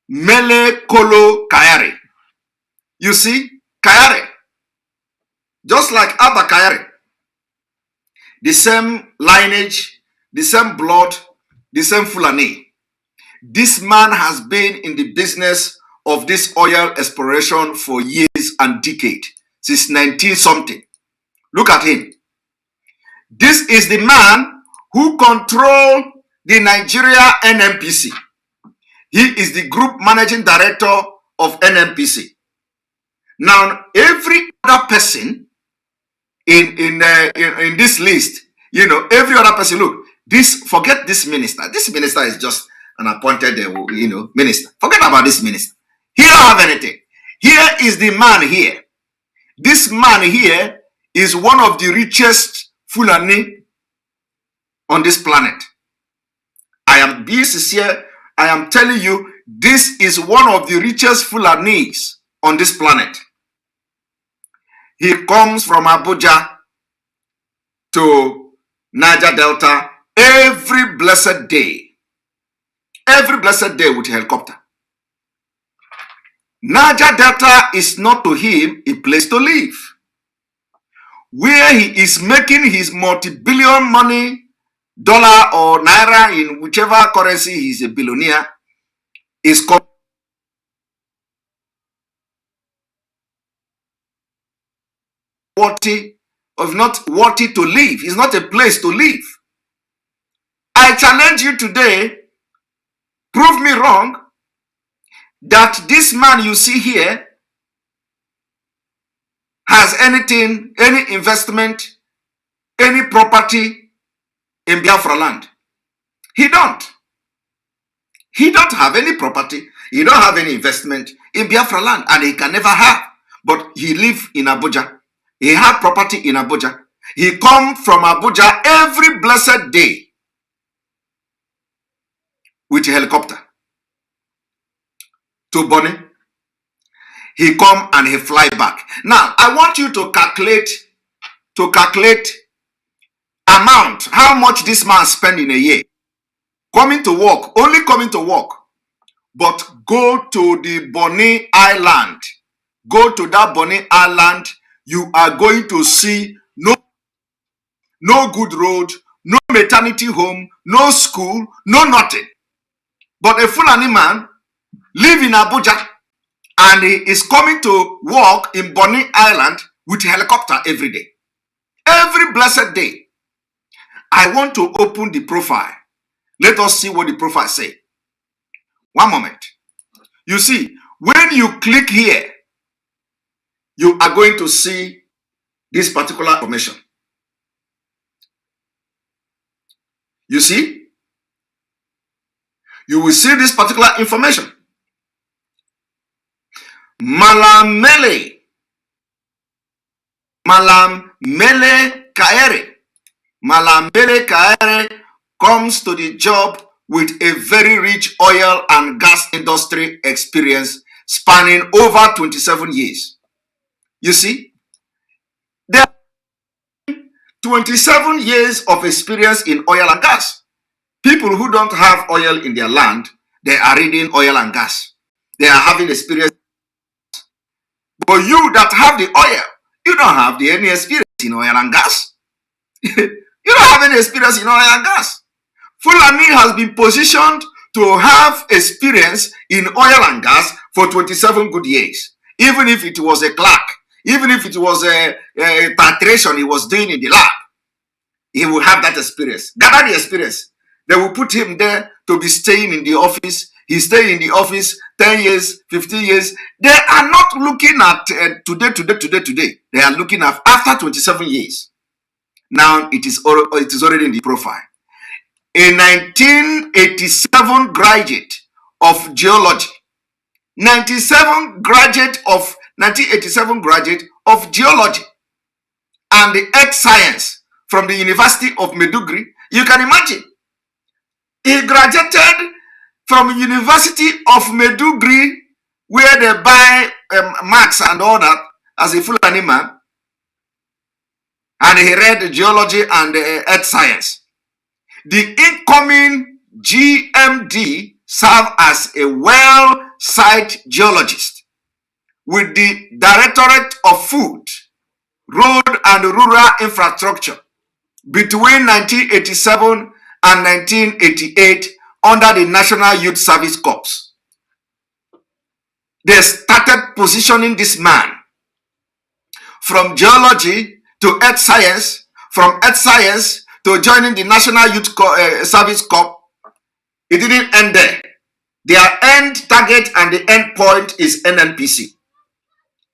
Mele Kolo Kyari. You see, Kyari, just like Abba Kyari, the same lineage, the same blood, the same Fulani. This man has been in the business of this oil exploration for years and decades, since 19-something. Look at him. This is the man who controls the Nigeria NNPC. He is the group managing director of NNPC. Now, every other person in this list, every other person, look, forget this minister. This minister is just an appointed, minister. Forget about this minister. He don't have anything. Here is the man here. This man here is one of the richest Fulani on this planet. I am being sincere. I am telling you, this is one of the richest Fulanis on this planet. He comes from Abuja to Niger Delta every blessed day. Every blessed day with a helicopter. Niger Delta is not to him a place to live. Where he is making his multi-billion money, dollar or naira, in whichever currency he is a billionaire, is called worthy, of not worthy to live. It's not a place to live. I challenge you today, prove me wrong, that this man you see here has anything, any investment, any property in Biafra land. He don't. He don't have any property. He don't have any investment in Biafra land, and he can never have. But he live in Abuja. He have property in Abuja. He come from Abuja every blessed day with a helicopter to Bonny. He come and he fly back. Now, I want you to calculate amount, how much this man spend in a year. Coming to work, only coming to work. But go to the Bonny Island. Go to that Bonny Island. You are going to see no good road, no maternity home, no school, no nothing. But a Fulani man live in Abuja and he is coming to work in Bonny Island with a helicopter every day. Every blessed day. I want to open the profile. Let us see what the profile say. One moment. You see, when you click here, you are going to see this particular information. You see? You will see this particular information. Malam Mele Kaere. Malam Mele Kaere comes to the job with a very rich oil and gas industry experience spanning over 27 years. You see, there are 27 years of experience in oil and gas. People who don't have oil in their land, they are reading oil and gas. They are having experience. But you that have the oil, you don't have any experience in oil and gas. You don't have any experience in oil and gas. Fulani has been positioned to have experience in oil and gas for 27 good years. Even if it was a clerk, even if it was a titration he was doing in the lab, he will have that experience. Gather the experience. They will put him there to be staying in the office. He stay in the office 10 years, 15 years. They are not looking at today. They are looking at after 27 years. Now it is already in the profile. A 1987 graduate of geology. 1987 graduate of geology and the earth science from the University of Maiduguri. You can imagine. He graduated from University of Maiduguri, where they buy marks and all that as a Fulani man. And he read geology and earth science. The incoming GMD served as a well-site geologist with the Directorate of Food, Road and Rural Infrastructure between 1987 and 1988 under the National Youth Service Corps. They started positioning this man from geology to earth science, from earth science to joining the National Youth Service Corps. It didn't end there. Their end target and the end point is NNPC.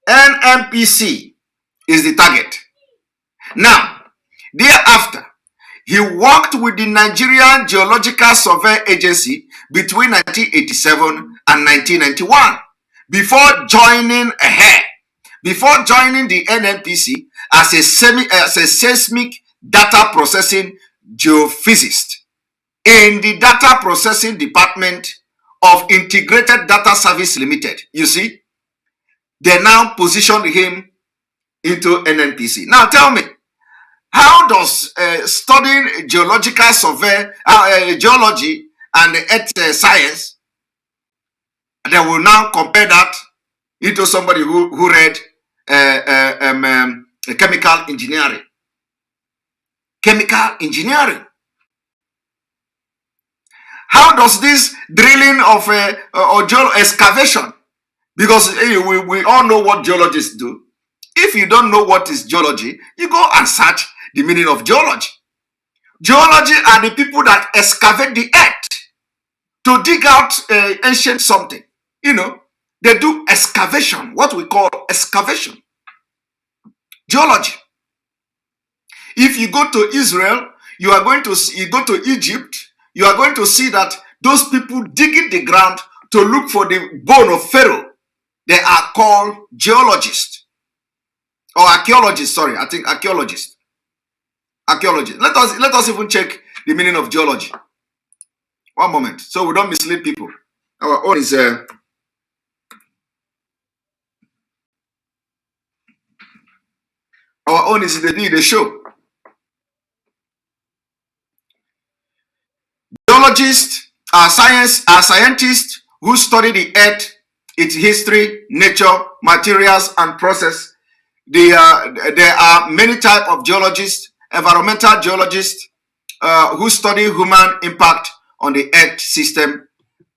NNPC is the target. Now, thereafter, he worked with the Nigerian Geological Survey Agency between 1987 and 1991 before joining the NNPC as a seismic data processing geophysicist in the data processing department of Integrated Data Service Limited. You see, they now positioned him into NNPC. Now tell me, how does studying geological survey, geology and earth science, they will now compare that into somebody who read chemical engineering. Chemical engineering. How does this drilling of excavation? Because we all know what geologists do. If you don't know what is geology, you go and search the meaning of geology. Geology are the people that excavate the earth to dig out ancient something. You know, they do excavation, what we call excavation. Geology. If you go to Israel, you go to Egypt, you are going to see that those people digging the ground to look for the bone of Pharaoh, they are called geologists. Or archaeologists, sorry, I think archaeologists. Archaeologists. Let us even check the meaning of geology. One moment, so we don't mislead people. Our own is the show. Geologists are scientists who study the earth, its history, nature, materials, and process. There are many types of geologists: environmental geologists, who study human impact on the earth system,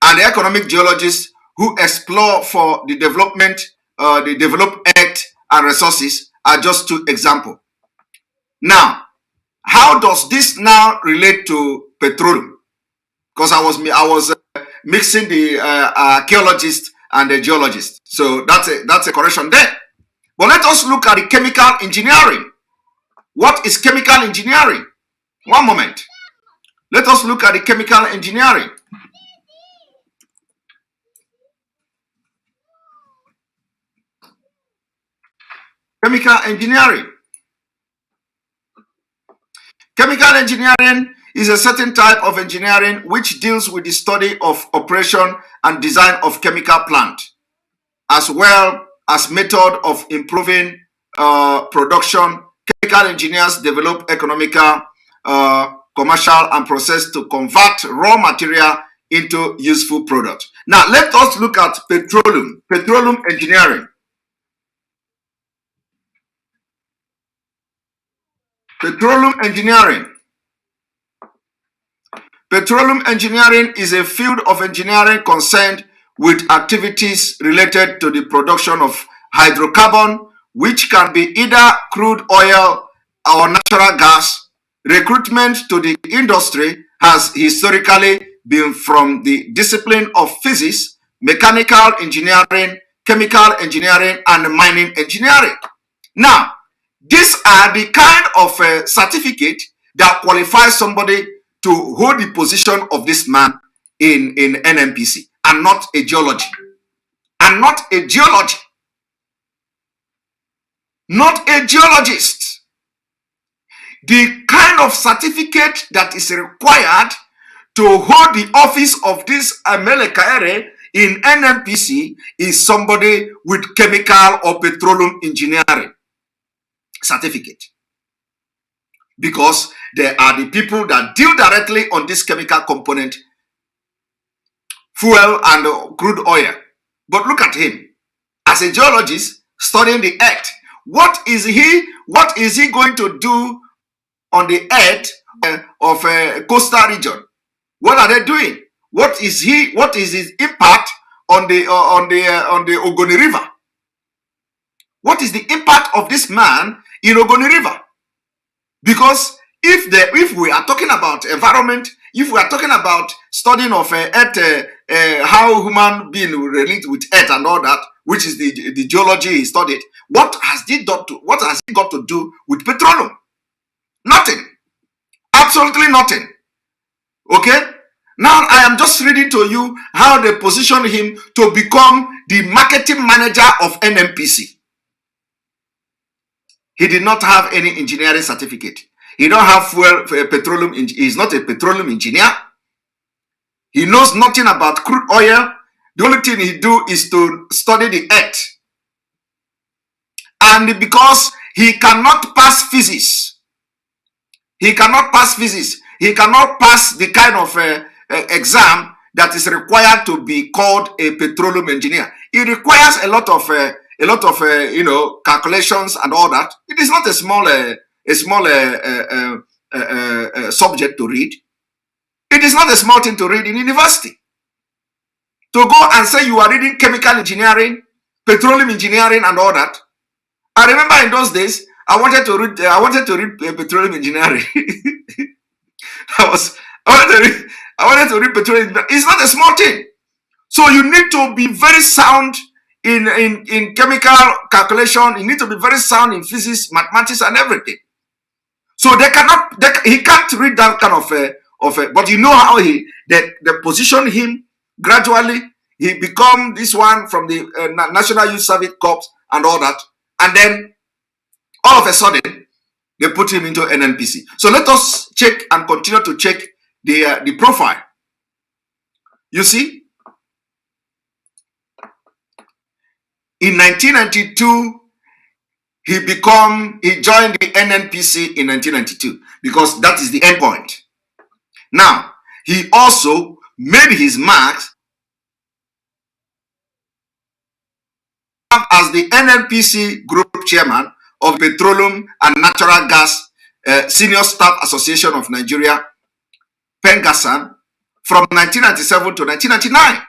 and the economic geologists who explore for the development, the developed earth and resources are just two examples. Now, how does this now relate to petroleum? Because I was mixing the archaeologist and the geologist, so that's a correction there. But let us look at the chemical engineering. What is chemical engineering? One moment. Let us look at the chemical engineering. Chemical engineering. Chemical engineering is a certain type of engineering which deals with the study of operation and design of chemical plant, as well as method of improving production. Chemical engineers develop economical, commercial, and process to convert raw material into useful product. Now, let us look at petroleum engineering. Petroleum engineering. Petroleum engineering is a field of engineering concerned with activities related to the production of hydrocarbon, which can be either crude oil or natural gas. Recruitment to the industry has historically been from the discipline of physics, mechanical engineering, chemical engineering, and mining engineering. Now, these are the kind of certificate that qualifies somebody to hold the position of this man in NNPC, and not a geology. And not a geology. Not a geologist. The kind of certificate that is required to hold the office of this Amele Kaere in NNPC is somebody with chemical or petroleum engineering certificate. Because they are the people that deal directly on this chemical component, fuel and crude oil. But look at him as a geologist studying the earth. What is he going to do on the earth of a coastal region? What are they doing? What is his impact on the Ogoni River? What is the impact of this man in Ogoni River? Because if we are talking about environment, if we are talking about studying of earth, how human being relate with earth and all that, which is the geology he studied, what has it got to do with petroleum? Nothing. Absolutely nothing. Okay? Now I am just reading to you how they position him to become the marketing manager of NNPC. He did not have any engineering certificate. He don't have petroleum. He's not a petroleum engineer. He knows nothing about crude oil. The only thing he do is to study the earth. And because he cannot pass physics, he cannot pass the kind of exam that is required to be called a petroleum engineer. It requires a lot of calculations and all that. It is not a small subject to read. It is not a small thing to read in university. To go and say you are reading chemical engineering, petroleum engineering, and all that. I remember in those days, I wanted to read petroleum engineering. I wanted to read petroleum engineering. It's not a small thing. So you need to be very sound in chemical calculation. You need to be very sound in physics, mathematics, and everything. So he can't read that kind of but you know how they position him gradually. He become this one from the National Youth Service Corps and all that, and then all of a sudden they put him into NNPC. So let us check and continue to check the profile. You see, in 1992. He joined the NNPC in 1992 because that is the end point. Now, he also made his marks as the NNPC Group Chairman of Petroleum and Natural Gas Senior Staff Association of Nigeria Pengassan from 1997 to 1999.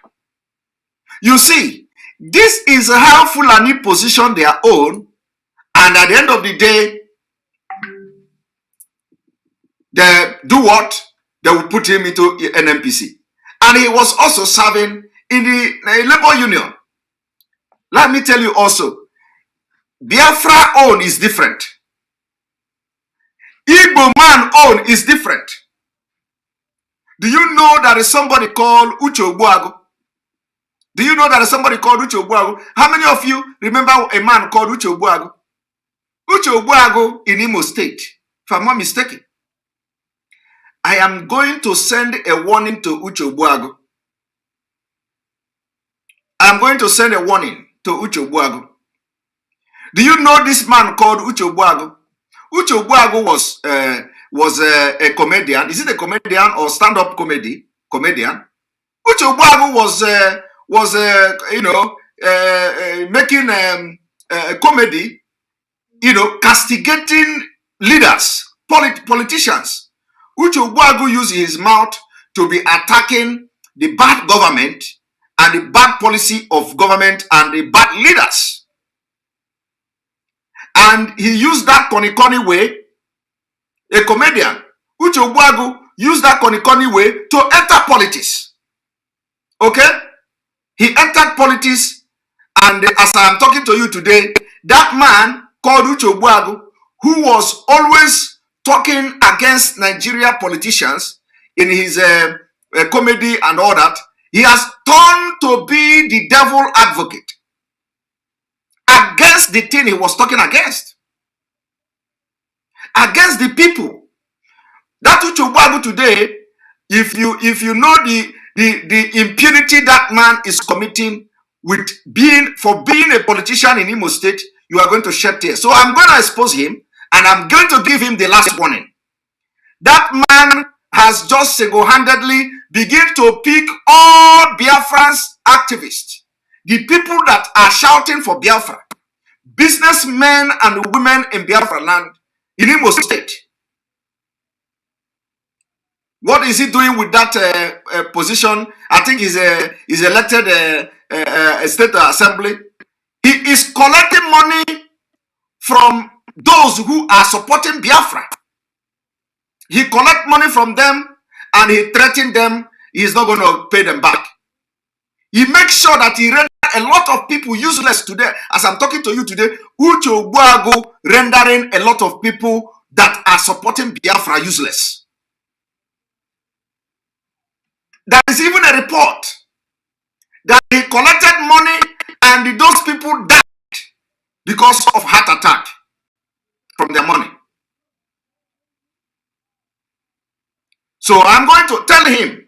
You see, this is how Fulani position their own, and at the end of the day, they do what? They will put him into NMPC. And he was also serving in the labor union. Let me tell you also, Biafra own is different. Igbo man own is different. Do you know there is somebody called Uche Ogbuagu? Do you know there is somebody called Uche Ogbuagu? How many of you remember a man called Uche Ogbuagu? Uche Ogbuagu in Imo State, if I'm not mistaken. I am going to send a warning to Uche Ogbuagu. I am going to send a warning to Uche Ogbuagu. Do you know this man called Uche Ogbuagu? Uche Ogbuagu was a comedian. Is it a comedian or stand-up comedian? Uche Ogbuagu was making a comedy, castigating leaders, politicians. Uche Ogbuagu used his mouth to be attacking the bad government and the bad policy of government and the bad leaders. And he used that corny way, a comedian. Uche Ogbuagu used that corny way to enter politics. Okay? He entered politics, and as I am talking to you today, that man called Uche Ogbuagu, who was always talking against Nigeria politicians in his comedy and all that, he has turned to be the devil advocate against the thing he was talking against the people. That Uche Ogbuagu today, if you know the impunity that man is committing with being a politician in Imo State, you are going to shed tears. So I'm going to expose him, and I'm going to give him the last warning. That man has just single-handedly begun to pick all Biafran's activists, the people that are shouting for Biafra, businessmen and women in Biafra land, in Imo State. What is he doing with that position? I think he's elected a state assembly. He is collecting money from those who are supporting Biafra. He collects money from them and he threatens them. He's not going to pay them back. He makes sure that he renders a lot of people useless today. As I'm talking to you today, Uche Ogbuagu rendering a lot of people that are supporting Biafra useless. There is even a report that he collected money and those people died because of heart attack from their money. So I'm going to tell him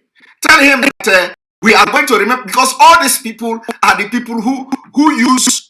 that we are going to remember, because all these people are the people who use